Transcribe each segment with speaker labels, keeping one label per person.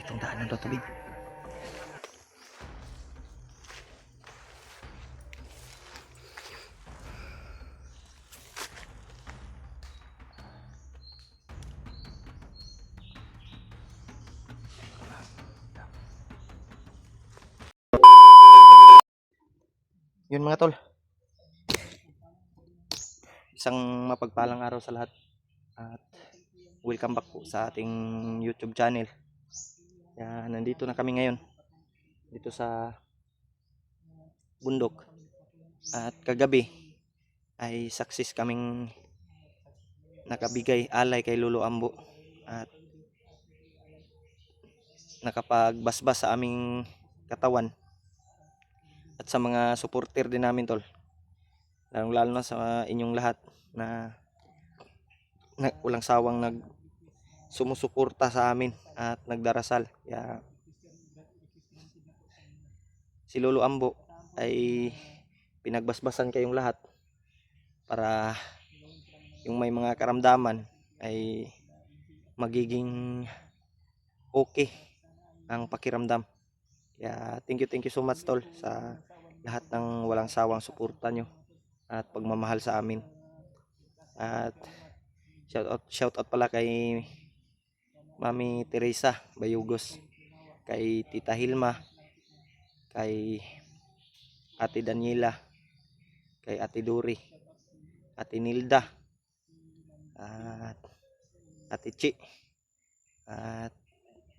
Speaker 1: Itong daanan daw tubig. Yun mga tol, isang mapagpalang araw sa lahat at welcome back po sa ating YouTube channel. Kaya nandito na kami ngayon dito sa bundok at kagabi ay success kaming nakabigay alay kay Lolo Ambo at nakapagbasbas sa aming katawan at sa mga supporter din namin tol, lalo na sa inyong lahat na walang sawang sumusuporta sa amin at nagdarasal. Kaya si Lolo Ambo ay pinagbasbasan kayong lahat para yung may mga karamdaman ay magiging okay ang pakiramdam. Kaya thank you so much tol sa lahat ng walang sawang suporta nyo at pagmamahal sa amin. At shout out pala kay Mami Teresa Bayugos, kay Tita Hilma, kay Ate Daniela, kay Ate Duri, Ate Nilda, at Ate Chi, at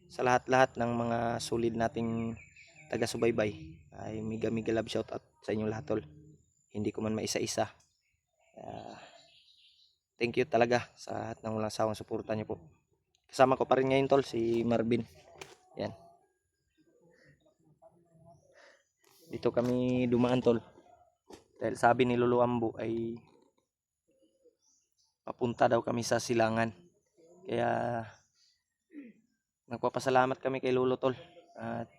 Speaker 1: sa lahat-lahat ng mga solid nating taga-subaybay ay mega love shout out sa inyong lahat tol. Hindi ko man maisa-isa. Thank you talaga sa lahat ng walang sawang suporta niyo po. Kasama ko pa rin ngayon tol si Marvin. Yan. Dito kami dumaan tol. Dahil sabi ni Lolo Ambo ay papunta daw kami sa Silangan. Kaya nagpapasalamat kami kay Lolo tol at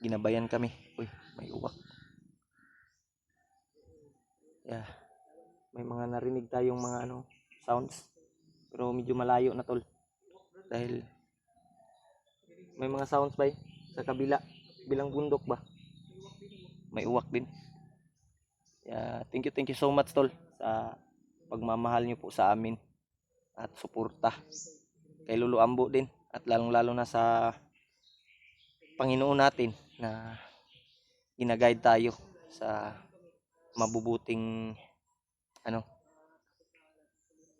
Speaker 1: ginabayan kami. Uy, may uwak. Yeah. May mga narinig tayong mga sounds. Pero medyo malayo na tol. Dahil may mga sounds ba sa bilang bundok ba? May uwak din. Yeah, thank you so much tol sa pagmamahal niyo po sa amin at suporta kay Lolo Ambo din at lalong-lalo na sa Panginoon natin na ginaguide tayo sa mabubuting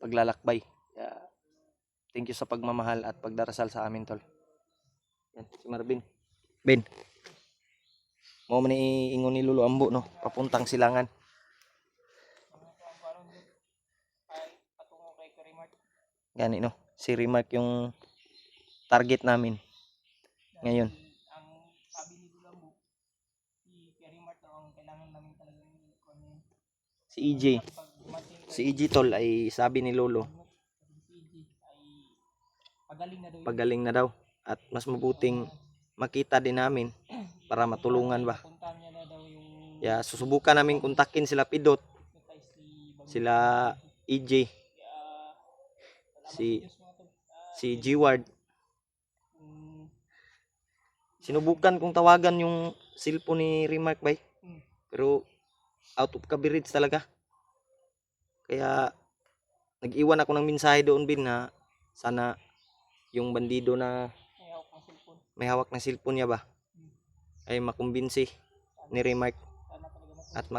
Speaker 1: paglalakbay. Thank you sa pagmamahal at pagdarasal sa amin tol. Yan, si Marvin. Ben. Mo man iingon ni Lolo Ambo no, papuntang Silangan. Gani no, si Remark yung target namin ngayon.
Speaker 2: Ang sabi ni Lolo Ambo, si Remark daw ang kailangan namin talagang
Speaker 1: Si EJ. Si EJ tol ay sabi ni Lolo pagaling na daw at mas mabuting makita din namin para matulungan ba. Yeah, susubukan namin kontakin sila Pidot, sila EJ, si G-Ward. Sinubukan kong tawagan yung cellphone ni Remark bay, pero out of coverage talaga. Kaya nag-iwan ako ng mensahe doon bin na sana yung bandido na may hawak ng cellphone niya ba ay makumbinsi ni Remark at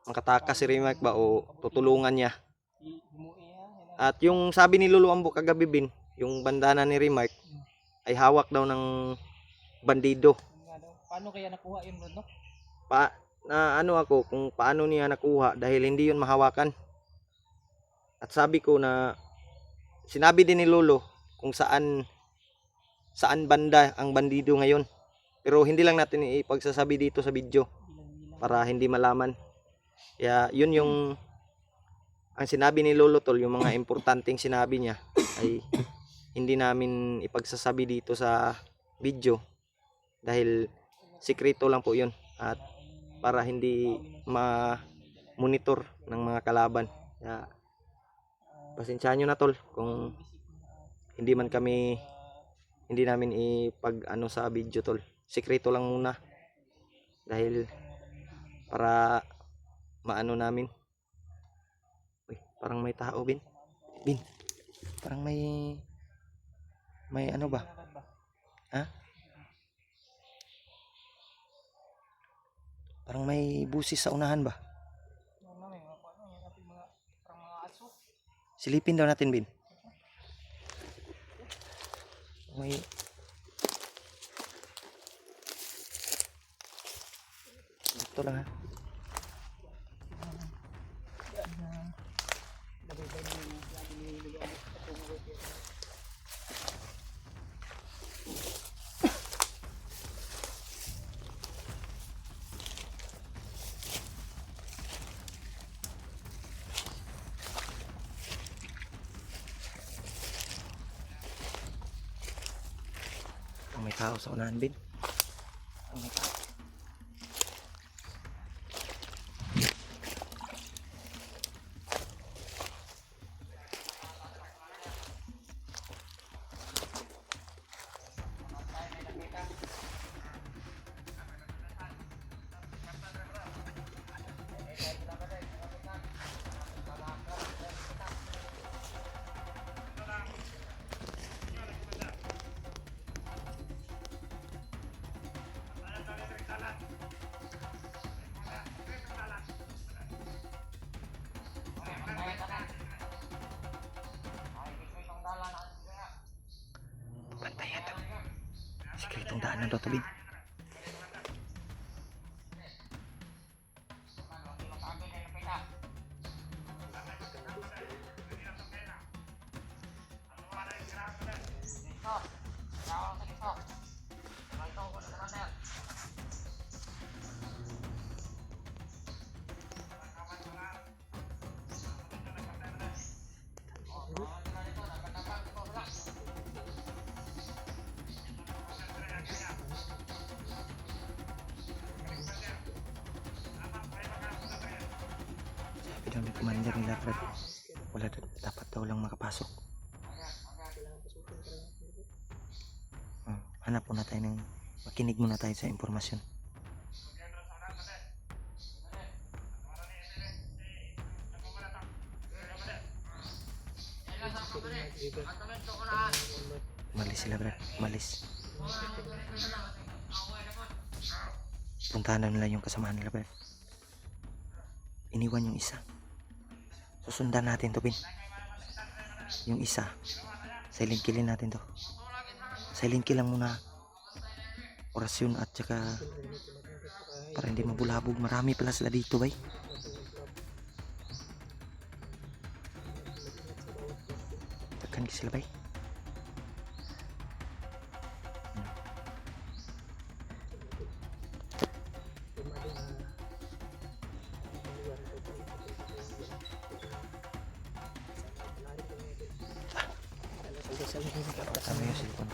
Speaker 1: makatakas si Remark ba o tutulungan niya. At yung sabi ni Lolo Ambo kagabi bin, yung bandana ni Remark ay hawak daw ng bandido.
Speaker 2: Paano kaya nakuha yun no?
Speaker 1: Ako kung paano niya nakuha dahil hindi yun mahawakan. At sabi ko na sinabi din ni Lolo kung saan banda ang bandido ngayon. Pero hindi lang natin ipagsasabi dito sa video para hindi malaman. Kaya yun yung ang sinabi ni Lolo tol, yung mga importanteng sinabi niya ay hindi namin ipagsasabi dito sa video dahil sikreto lang po yun at para hindi ma-monitor ng mga kalaban. Kaya pasensyahan nyo na tol kung hindi man kami, hindi namin ipag ano sa video tol. Sikreto lang muna. Dahil para maano namin. Uy, parang may tao, Bin. Bin, parang may ano ba? Ha? Parang may busis sa unahan ba?
Speaker 2: May mga ano, mga parang mga aso.
Speaker 1: Silipin daw natin, Bin. May ito lang ha. May tao sa unahan, Bin. May tao. Bantayan to. Sikretong daanan daw to, Bin. Sabi daw ni commander nila, Brad. Wala dapat daw lang makapasok. Hanap muna tayo ng, makinig muna tayo sa impormasyon. Umalis sila, Brad. Umalis. Puntahan na nila yung kasamahan nila, Brad. Iniwan yung isa. Susundan natin to, Bin. Yung isa, silent killin natin to. Silent kill lang muna. Orasyon at saka para hindi mabulabog. Marami pala sila dito, bay. Takkan sila, bay. Kasama yung cellphone.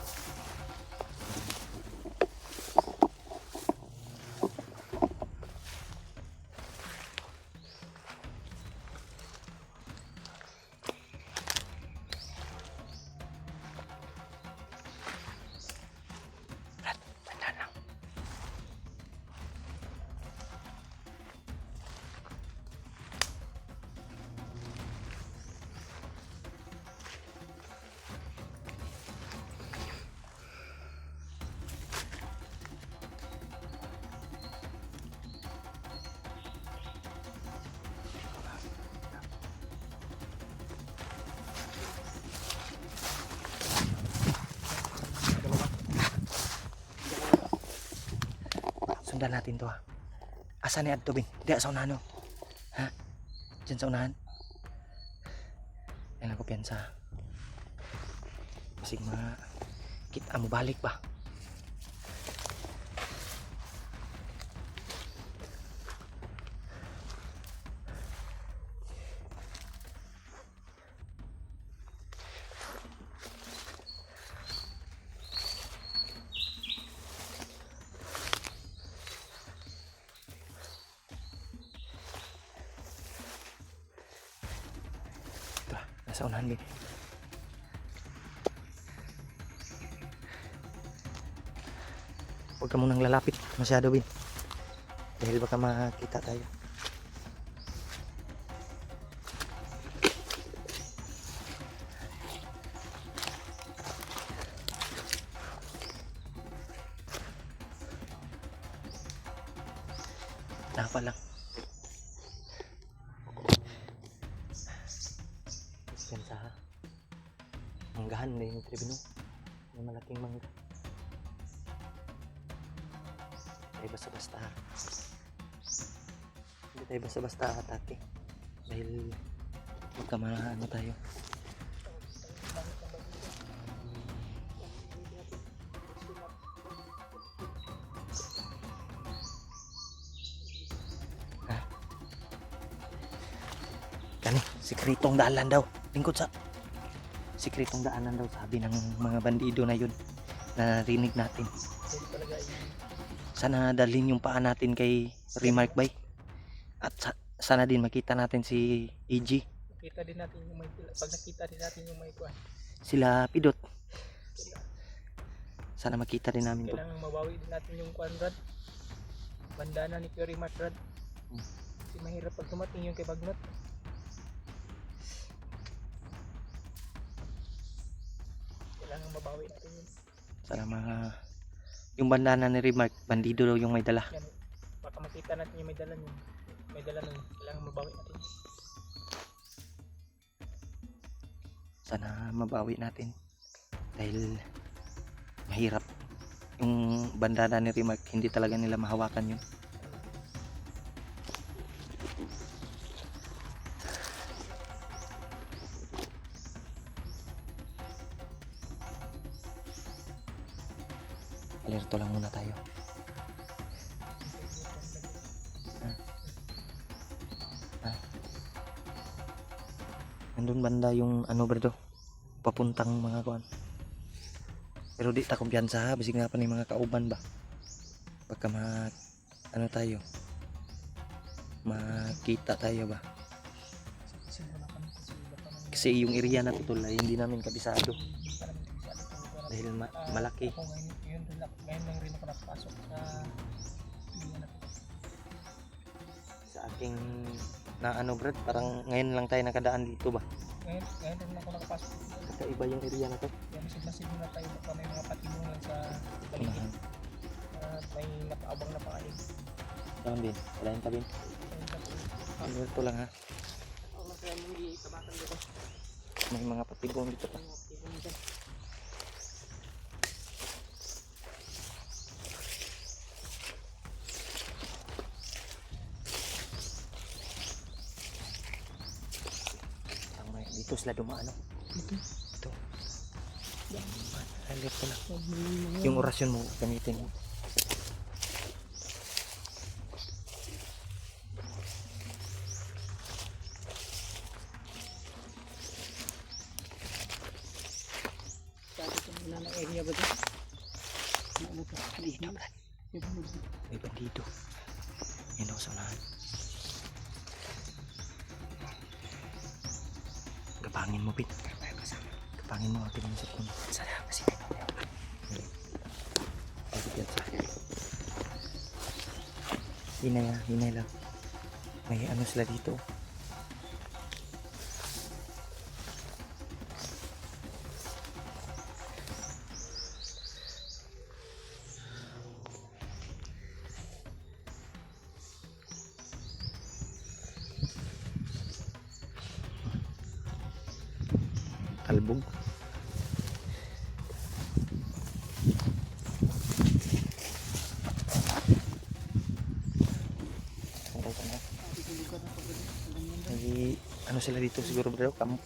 Speaker 1: Sundan natin to ha. Asa ni Adto, Bin? Diya sa unahan, no? Ha? Diyan sa unahan. Yan ang kumpiyansa. Kasi kita mo balik ba? Ito, nasa unahan, Bin. Huwag ka munang lalapit masyado, Bin. Dahil baka makita tayo. Napa lang. Yan sa manggahan na yung tribino. May malaking mangga. Tayo basta-basta. Hindi tayo basta-basta atake. Dahil magka ano tayo. Kani, sikretong daanan daw. Lingkod sa sikretong daanan daw, sabi ng mga bandido na yun na narinig natin. Sana dalhin yung paa natin kay Remark Bay. At sana din makita natin si EG.
Speaker 2: Nakita din natin yung may pag nakita din natin yung may kuwan.
Speaker 1: Sila Pidot. Sana makita din namin to.
Speaker 2: Kailangan mabawi din natin yung kuwan, Rod. Bandana ni Curie Mart, Rod. Kasi mahirap pag tumating yung kay Bagnot. Kailangan mabawi natin yun.
Speaker 1: Sana yung bandana ni Remark, bandido daw yung may dala.
Speaker 2: Yan. Baka makita natin yung may dala nun. May dala nun. Kailangan mabawi natin.
Speaker 1: Sana mabawi natin. Dahil mahirap. Yung bandana ni Remark, hindi talaga nila mahawakan yun. Alerto lang muna tayo. Nandun banda yung ano bro, papuntang mga kuan. Pero di ta kumpiyansa ha, bisig nga pa ni mga kauban ba. Pagka ano tayo, makita tayo ba. Kasi yung area na to ay hindi namin kabisado. Dahil malaki.
Speaker 2: Ako ngayon lang rin ako nakapasok sa area na to.
Speaker 1: Sa aking na ano brad, parang ngayon lang tayo nakadaan dito ba.
Speaker 2: Ngayon rin ako nakapasok dito.
Speaker 1: Kakaiba yung area na to.
Speaker 2: Kaya masid na tayo, baka may mga patibong lang sa paligid. At may nakaabang na pakain.
Speaker 1: Saan bin? Wala yung tabin. Alerto lang ha.
Speaker 2: Ako lang kaya mong itabatan dito.
Speaker 1: May mga patibong dito pa.
Speaker 2: May mga patibong dyan.
Speaker 1: Dito sila dumaan, no? Ito. Alerto lang. Yung orasyon mo gamitin mo.
Speaker 2: Sabi ko muna ng area ba ito? Ano ito? Halina.
Speaker 1: May bandido. Yan ako sa unahan. Kapangin mo, Pit. Kapangin mo, atin mo sa puno. Sana, kasi may pangyaw. Pagkipyan sa akin. Hinay lang. May ano sila dito. Talbog. May ano sila dito siguro bro, kampo.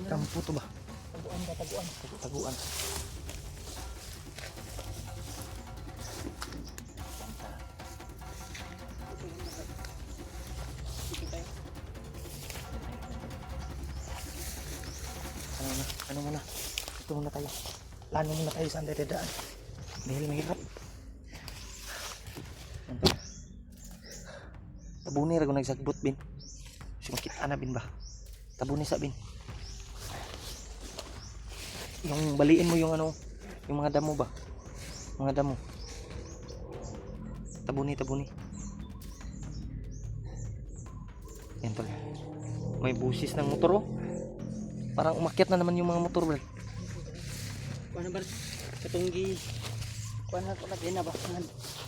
Speaker 1: Kampo to ba? Taguan. Ano muna? Ito muna tayo. Plano muna tayo sa dadaan. Dahil mahirap. Tabuni ra ko nagsagbot bin. Si makita na bin ba? Tabuni sa bin. Yung baliin mo yung ano, yung mga damo ba? Mga damo. tabuni, tabuni. Yan tol. May busis ng motor oh. Parang umakyat na naman yung mga motor bro.
Speaker 2: Kuha na ba? Katunggi. Kuha na ito na din na ba?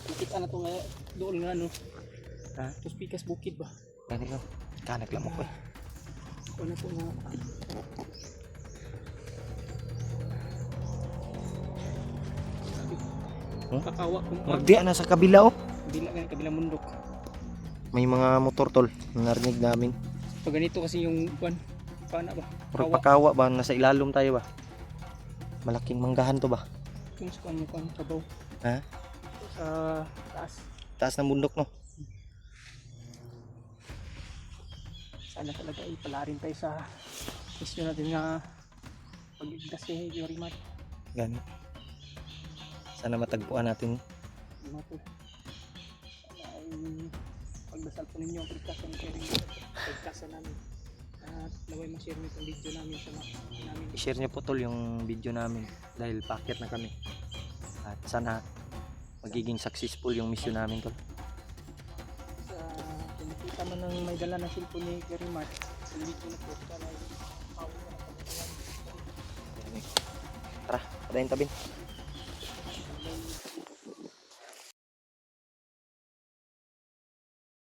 Speaker 2: Nakita na ito nga doon nga no.
Speaker 1: Ha?
Speaker 2: Tapos pikas bukid ba?
Speaker 1: Gani ko. Kanak lamok ko eh.
Speaker 2: Kuha na ito nga.
Speaker 1: Hmm?
Speaker 2: Kakawa kung
Speaker 1: Magdiyan na sa kabila oh.
Speaker 2: bila nga kabilang mundok.
Speaker 1: May mga motor tol. Narinig namin.
Speaker 2: Pag ganito kasi yung kuan, paana ba?
Speaker 1: Puro pakawa ba? Nasa ilalom tayo ba? Malaking manggahan to ba?
Speaker 2: Kung sa kuan mo kuan kabaw.
Speaker 1: Ha?
Speaker 2: Sa taas.
Speaker 1: Taas ng bundok no?
Speaker 2: Sana talaga ipalarin tayo sa issue natin nga pag-igdas kay Yorimat.
Speaker 1: Gani. Sana matagpuan natin.
Speaker 2: Ano po? Sana ay pagdasal po ninyo ang pagkasan ni Yorimat. Pagkasan namin. At naway ma-share nyo itong video namin sa mga namin.
Speaker 1: I-share niyo po tol yung video namin dahil packet na kami. At sana magiging successful yung mission namin tol.
Speaker 2: Sa kung nakita mo nang may dala ng cellphone ni Yorimat, sa video na po. Sana ay
Speaker 1: Tara, padayin tabi.